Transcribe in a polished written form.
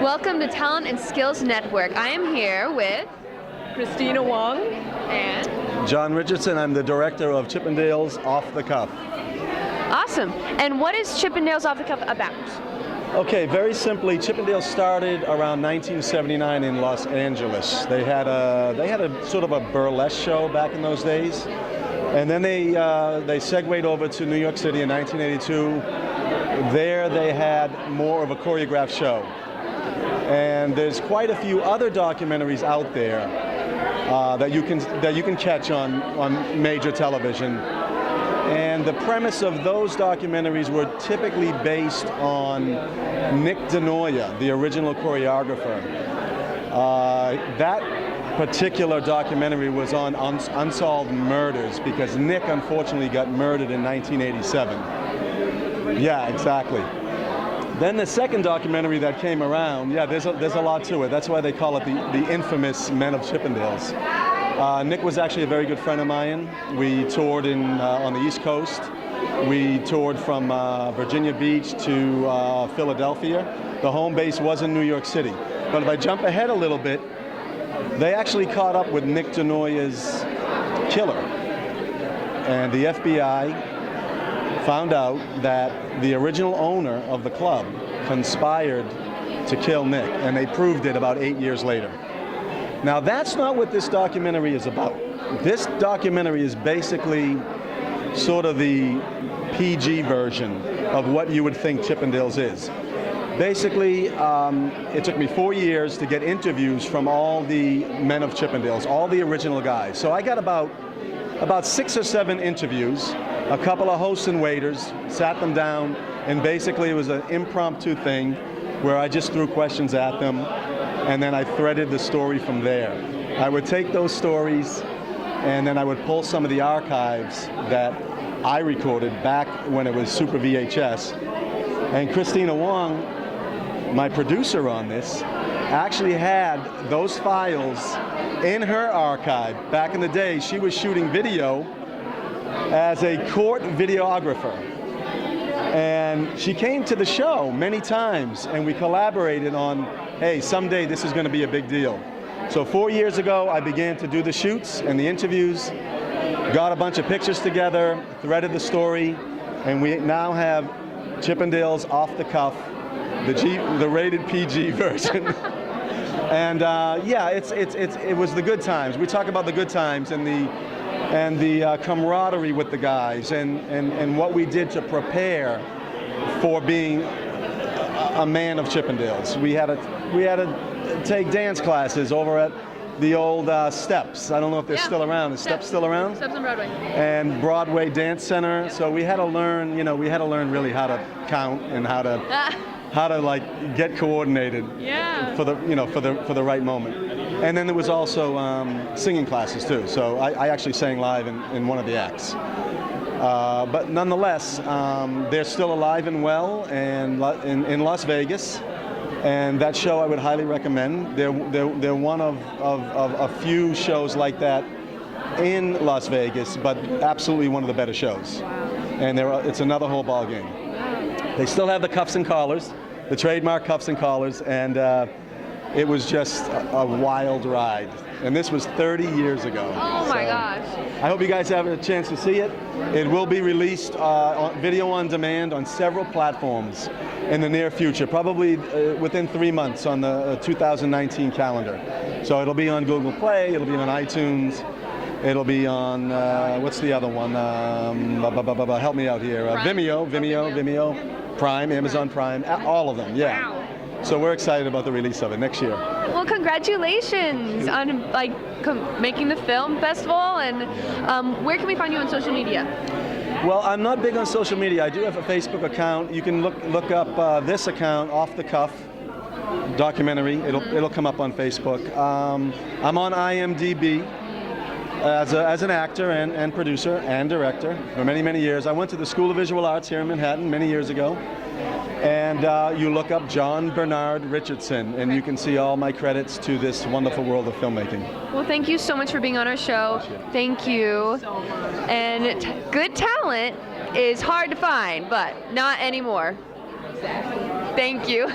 Welcome to Talent and Skills Network. I am here with Christina Wong and John Richardson. I'm the director of Chippendales Off the Cuff. Awesome. And what is Chippendales Off the Cuff about? Okay, very simply, Chippendales started around 1979 in Los Angeles. They had a sort of a burlesque show back in those days, and then they segued over to New York City in 1982. There they had more of a choreographed show. And there's quite a few other documentaries out there that you can catch on major television. And the premise of those documentaries were typically based on Nick DeNoia, the original choreographer. That particular documentary was on unsolved murders because Nick unfortunately got murdered in 1987. Yeah, exactly. Then the second documentary that came around, yeah, there's a lot to it. That's why they call it the infamous Men of Chippendales. Nick was actually a very good friend of mine. We toured on the East Coast. We toured from Virginia Beach to Philadelphia. The home base was in New York City. But if I jump ahead a little bit, they actually caught up with Nick DeNoia's killer. And the FBI found out that the original owner of the club conspired to kill Nick, and they proved it about 8 years later. Now, that's not what this documentary is about. This documentary is basically sort of the PG version of what you would think Chippendales is. Basically, it took me 4 years to get interviews from all the men of Chippendales, all the original guys. So I got about 6 or 7 interviews. A couple of hosts and waiters, sat them down, and basically it was an impromptu thing where I just threw questions at them, and then I threaded the story from there. I would take those stories, and then I would pull some of the archives that I recorded back when it was Super VHS. And Christina Wong, my producer on this, actually had those files in her archive. Back in the day, she was shooting video as a court videographer. And she came to the show many times, and we collaborated on, hey, someday this is going to be a big deal. So 4 years ago, I began to do the shoots and the interviews, got a bunch of pictures together, threaded the story, and we now have Chippendales Off the Cuff, the rated PG version. And yeah, it was the good times. We talk about the good times and the camaraderie with the guys and what we did to prepare for being a man of Chippendales. We had to take dance classes over at the old Steps. I don't know if they're still around. Is Steps still around? Steps on Broadway. And Broadway Dance Center. Yep. So we had to learn, we had to learn really how to count and how to like get coordinated for the right moment. And then there was also singing classes too. So I actually sang live in one of the acts. But nonetheless, they're still alive and well and in Las Vegas. And that show I would highly recommend. They're one of a few shows like that in Las Vegas, but absolutely one of the better shows. Wow. And it's another whole ball game. They still have the cuffs and collars, the trademark cuffs and collars, and it was just a wild ride. And this was 30 years ago. Oh my gosh. I hope you guys have a chance to see it. It will be released on video on demand on several platforms in the near future, probably within 3 months on the 2019 calendar. So it'll be on Google Play, it'll be on iTunes, it'll be on, what's the other one? Help me out here. Vimeo, Prime, Amazon Prime, all of them, yeah. Wow. So we're excited about the release of it next year. Well, congratulations on making the film festival, and where can we find you on social media? Well, I'm not big on social media. I do have a Facebook account. You can look up this account, Off the Cuff documentary. It'll come up on Facebook. I'm on IMDb as an actor and producer and director for many, many years. I went to the School of Visual Arts here in Manhattan many years ago. And you look up John Bernard Richardson, and you can see all my credits to this wonderful world of filmmaking. Well, thank you so much for being on our show. Thank you. And good talent is hard to find, but not anymore. Thank you.